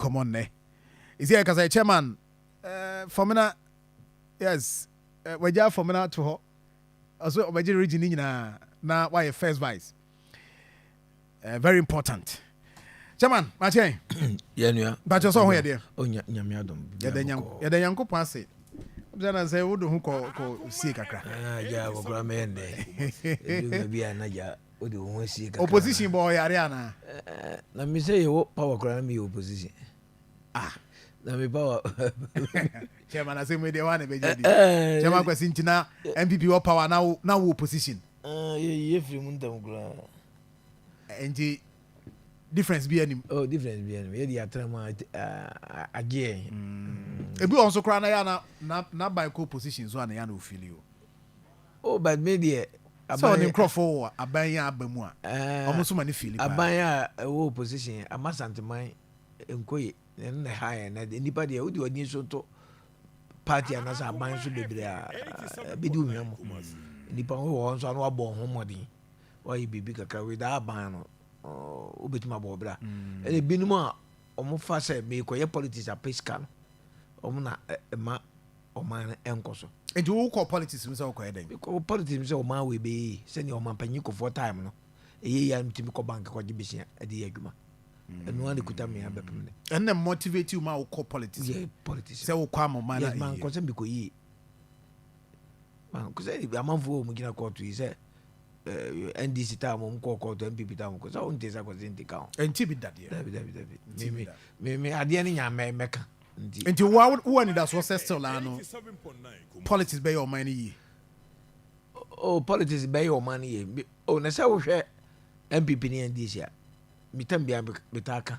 come on ne. Is here because I chairman formula yes we just formula to her. Also obaji region na why first vice. Very important. Chairman, Mache. Yeah. But you saw here there. Oh, nyamiadom. Yeah, the young pass it. Then say would who ko see kakra. Yeah, we go me ende. Be anaja o de won see kakra. Opposition boy Ariana. Na me say you power kra me opposition. Na me power. Chairman I say me dey one be jadi. Chairman Akwasi ntina NPP wo power now opposition. Ye free muntam kra. Enti difference be any. Oh, difference be any. Ye atrama again. Ebi also cry na ya na by co-position so na ya na feel you. Oh, but me there. So on Crawford aban ya abamu a. Omo so mani feel. Aban ya wo position amasanteman enkoye na high na nipa there wo di oni so to party anasa aban so bebre a be di unwam. Nipa wo so na wabɔ ho modin. Why bibi kakra we da aban no. Obetima bobra e binum a omo fa se me koye politics a pesca no omo na ma oman enkoso enti wo call politics me say wo koye den because politics me say oman we be se ni oman panyi ko for time no eye ya mtimi ko bank ko gibisia e de adwuma enu an kuta me abepem ne and motivate you ma wo call politics yeah politics say wo kwa mo man na man ko se bi ko yi man ko se bi amanfo mo gina court yi se NDC time on call to NPP time because I won't take a cosmetic count. And Tibi that year. Me, I didn't know Mecca. And you who need us was still politics by your money. Oh, politics by your money. Oh, Nasa share NPP and NDC. Mitambia Betaka.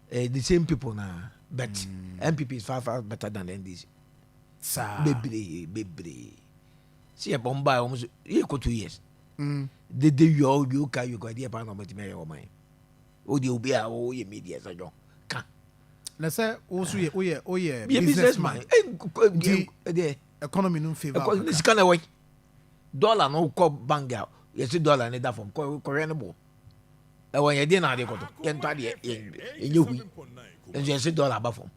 The same people now, but NPP is far better than NDC. Baby. See a Bombay almost equal 2 years. The day you can you got the pan of my mind. Oh, you'll be our media as I don't. Let's say also yeah, businessman. The economy no favor. This kind of way. Dollar no call bang out. Yes, $1 need that from Korean ball. And when you didn't have the cotton, you can't in you. And you say $1 above them.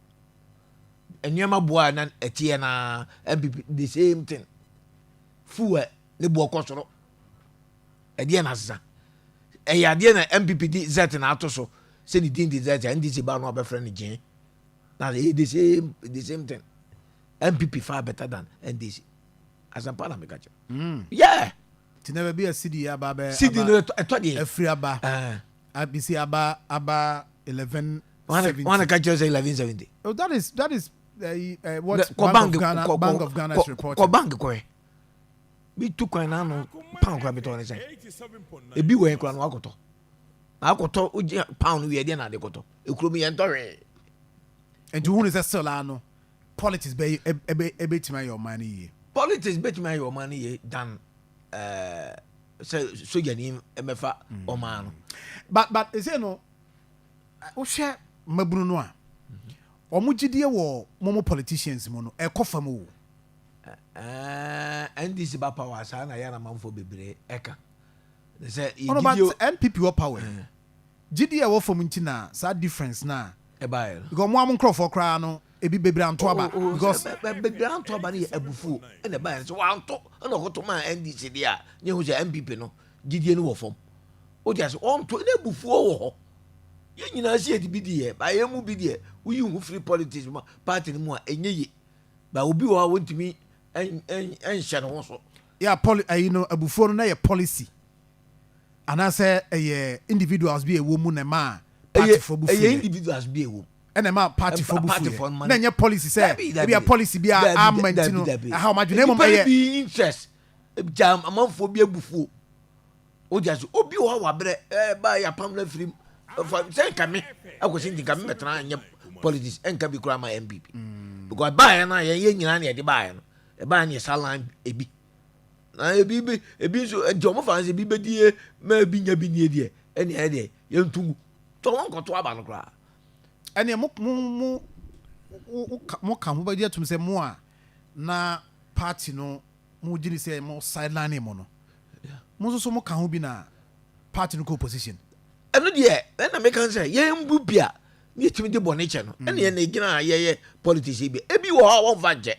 And you're my boy and a TNA MPP, the same thing. Fool, the boy cost. Ediana sa Ediana MPP di zet na ato so se ni din di zet NDC ba no be friend again na the same thing MPP far better than NDC as a parliament catch yeah to never be a city aba city no to dey free aba abc aba 11 one catch say 1170 oh that is what Bank of Ghana is reporting ko bank ko bi tu kwan na no pound kwa beto ne say e bi we kwa no akoto oji pound we dey na de koto ekuro mi yentore and who is still no politics be tima your money politics betima your money than so gani emefa o man but is you know o share mabunu no a omugidie wo momo politicians mo no e kofa mo NDC ba power sa na ya na manfo bebre eka they say NPP wo power GD wo fom ntina sa difference na e ba yo because mo am crofo kra no e bi bebre anto aba because bebre anto aba na abufu e na ba so wa anto na ko to ma NDC dia nye hu je NPP no GD no wo fom o dia so on to na abufu wo ho ye nyina se edi bi die ba ye mu bi die wo yi hu free politics ma party ni mu a enye ye ba obi wo wontimi en share ho so yeah you know abufuo no na ye policy ana say individuals be a woman na ma party for bufu individuals be a woman and ma party for bufu na nye policy say be a policy be a armament no how much name am be interest jam amanfo be abufuo o just obi wo wa bre ba ya pamla free say kame akosi ndi kame metra anya politics enka bi kura ma MPP because ba ya na ye nyina na ye de ba ya no e ba na salan ebi na ebi so jomo fanse bi bedie ma bi nya bi nie die ene e de ye ntugu to won ko to aba no kura ene mo ka ho ba die tum se mo a na party no mo gini se mo sideline mo no mo so mo ka ho bi na party no ko position eno de e na me kan say ye mbu bia me timi de bone che no ene ye na gina ye politics bi ebi wo ha won va je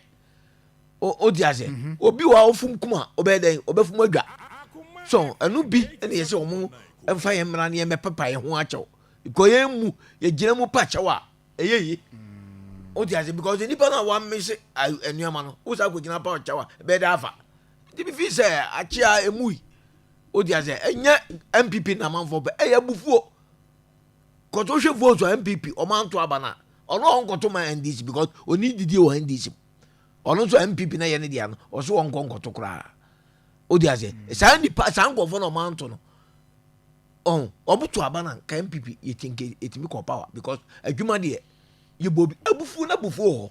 o di ase obi wo ofum kuma obeden obefum adwa so anu bi ene ye se omo emfa ye mra ne ye mepepa ye ho achew ko ye mu ye gina mu pa chew a eyeyi o di ase because nipa na wa miss enuama no o sa ko gina pa chew a be da afa ti bi fi se achia emui o di ase enye NPP na manfo be eye bufuo ko to hwe vote NPP o man to abana ono onko to ma NDC because oni didi o NDC ono so NPP na ye ne dia no o so onko to kra o di ase sa nipa sa nkofo no man to no obutu abana ka NPP ye tinke etimi ko power because adwuma de ye bobi abufu na bufu ho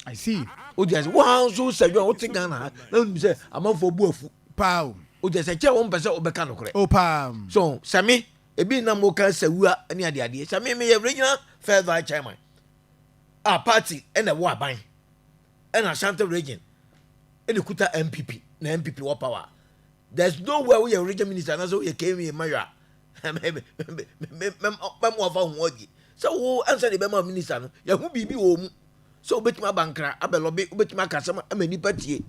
I see o di ase wa so sedwa o tinga na mi say amanfo bu afu pow o di ase che won pese obeka no kre o pam so sami ebi na mo ka sawua ani ade sami me ye regional first vice chairman a party ena wo aban ena Ashanti region ena kuta NPP na NPP wo power there's no way we regional minister na so ye came in mayor mem wa fa ho agi so wo answer the bema minister no ya hu bibi wo mu so obetima bankra abelobe obetima kasema amani patie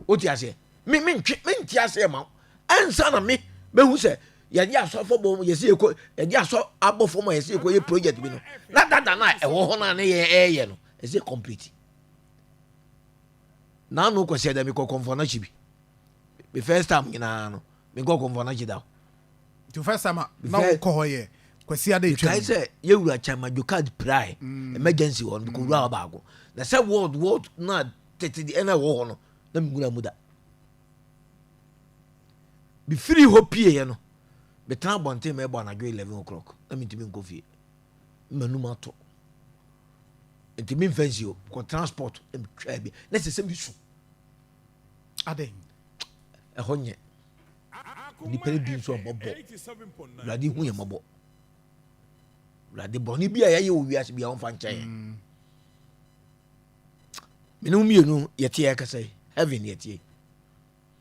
o ti ase me nti ase ma answer na me hu se ya di aso fo bom ye se eko ya di aso abofo mo ye se eko ye project bi no na dada na e wo ho na ne ye no e se complete na no ko se da mi ko konfo na chibi the first time ina no mi ko konfo na chida the first time na ko hoye kwasi ade twa kai se ye wura chama jokad prai emergency on ko wura ba go na se world na tete di ena wo ho no na mi gura muda bi free hope ye no betra bonte me bo na 11 o'clock na mi timi nko fie manuma to ntimi fancy o ko transport em twa bi na se bi su ade honye ni pere bi so bobo radi hu ye mobo radi boni bi ya ye owi ase bi on fa nchen minum mienu yete ya kasai heaven yete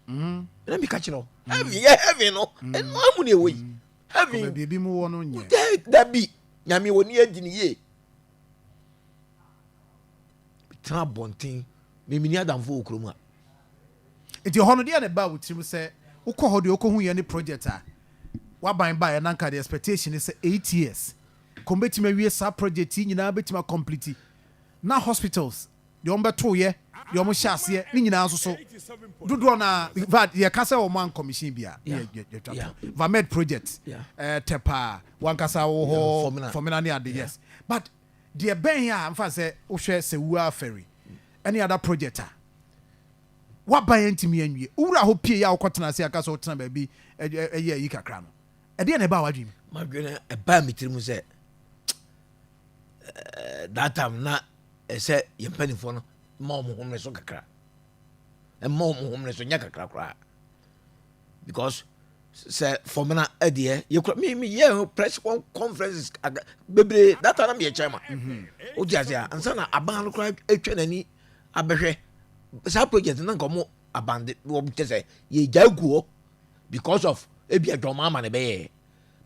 na mi ka kiro heaven no en no amu ne ewi heaven bi mu wo no nye da bi nyame woni agini ye tra bontin me mini adamfo okroma enti hono de na ba wutim se ukọ de okohu ye ne project a waban ba ya nanka the expectation is 8 years kombetima wie sa project nyina betima complete na hospitals de ombeto ye de omo hyase ye ni nyina so dodo na ye kasa o man commission bia vamed project tepa wankasa wo ho formula ne ade yes but the ben ya amfa se wo hwe se wua ferry any other project waban ntimi anwie owura ho pie ya wokotena se aka so wotena ba bi eye yi kakra no ede na ba wadwim madwene e ba mitirimu se that time na se yempanifo no ma omo homre so kakra e ma omo homre so nya kakra kra because se formana ade ye me ye press conferences bebre that time me chairman o di ase ansa na aban no kra etwa nani abehwe sa project na nkomo abande wo tese ye jaguo because of ebi adwoma ma ne be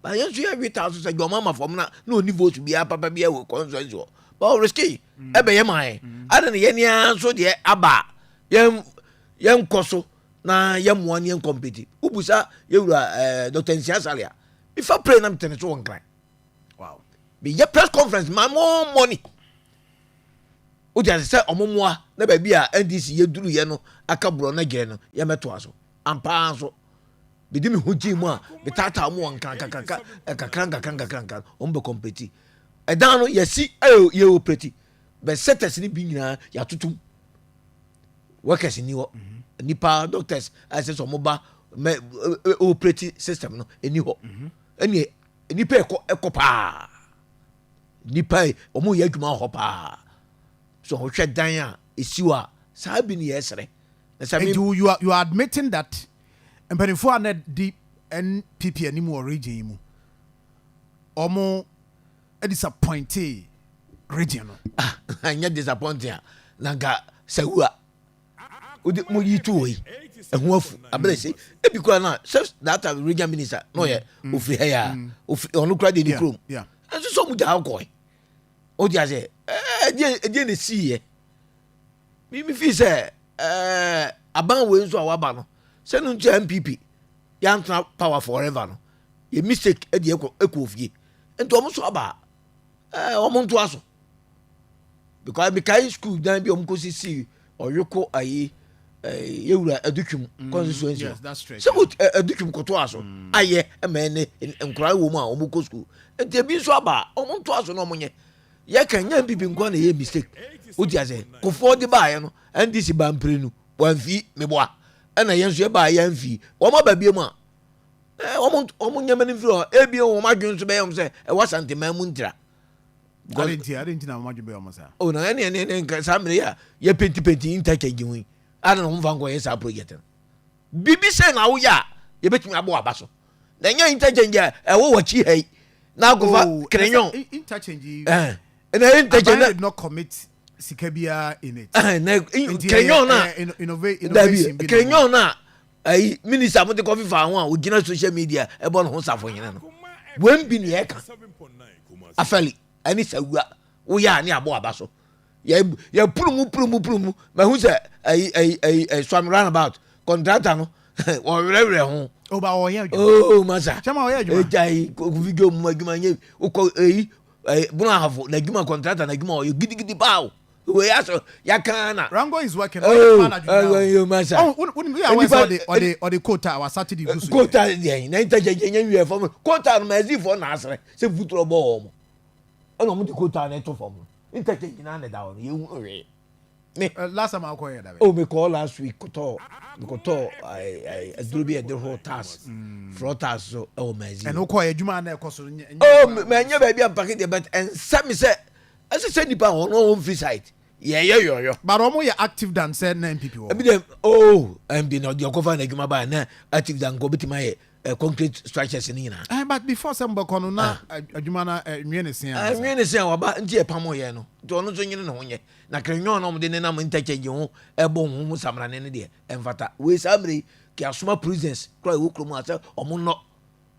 ba yen so ye 1000 say adwoma ma from na oni vote bia papa bia we consensus ba risky e be ye man ada ne ye nia so de aba yen koso na ye mo ania compete ubusa ye wura Dr. Nsiasalia before pray na mtene so won kan wow be ye press conference ma more money o dia se omomoa na ba bia NDC ye duru ye no aka bro na gere no ye meto aso ampa so bidi mi hoji mu a betata mu ankan kakran on be compete e dan no ye si ye operate be setters ni bi nyina ya tutum workers ni wo nipa doctors as so moba operate system no eni ho eni nipa ekopa nipa omo ye adwuma ho pa so ho hwe dan a esiwa sabi ni yesre and you are admitting that empanifo are the NPP anymore region mu omo disappointed region no anya disappointed nanga sawua odi mo yitu yi ehun afu abelese ebi kwa na that region minister no ye ofri ha ya ofri onu kra de ni krom yeah enso so mu ja alcohol o dia say e ne see ye me fi say aban we nso a waba no say no ntu NPP yantna power forever no ye mistake e de ekofie ento omo so aba omo nto aso because be kai school dan bi omo ko sisi oyoko ayi yewura adutwum constituency yes that's true so adutwum koto aso aye emene nkura wo mu a omo ko school enti bi nso aba omo nto aso no omo nye ye kan nya bibi nko na ye mistake o dia say kofo de ba ye no NDC ba mprenu wanfi meboa na ye nso ye ba ye anfi omo ba bie mu a omo nya mani firo ebi o ma dwun so be yom say e wa santema mu ntira I didn't know what you be almost. oh na any samre ya ye penti interchange wi ana no mfa nko ye sa project bibi say na wo ya ye betumi abo abaso na nya interchange e wo wachi hai na gofa krenyon interchange na interchange did not commit sikabia in it na krenyon na innovation krenyon na ai minister mo de coffee fa ho a ogina social media e bo no ho safo nyina no wen bi ne ka afali ani sawua wo ya ni abo abaso ya purumu ma hu se ai swam roundabout contractor no o rere ho o ba o ya oh masa chama o ya adwuma ejai ko video mu adwuma nye ko buna hafo na adwuma contractor na adwuma o gidigidi bawo we aso ya kana Rango is working oh masa wouldn't be aware or the quota our Saturday quota dey na interchange nya wi for quota no mazi for na asre se futuro bo mo ono mo di quota na to for mo interchange na na da ye hu we me last time I call you that oh me call last week koto I do be a the whole task for task so oh mazi and no call adwuma na ekoso oh me nya ba bia packet dey but and some say as say nipa on no free site yo but omo you active than said na NPP ebi dem oh MD no dey cover na adwuma ba na active than go bitima ye concrete structures ni na but before some bokono na adwuma na nwene sen waba nti e pamo ye no to no so nyine no honye na krenyon no de nenam interchange ho ebo ho samra ne de emfata we samre ki asoma prisons kro wo kro mu ase omo no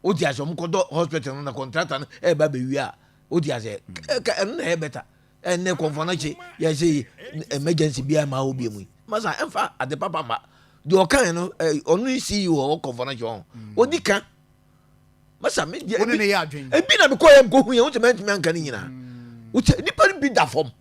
odi ase omo kodo hospital no na contractor no e ba be wi a odi ase ka en na e beta en ne konfonachi ya say emergency bia ma obi mu masa emfa ade papa ma de okan no onu see wo konfonachi on odi kan masa me dia e bi na me ko yam ko hu ye wo te mentimi anka ni nyina wo te nipa bi da fom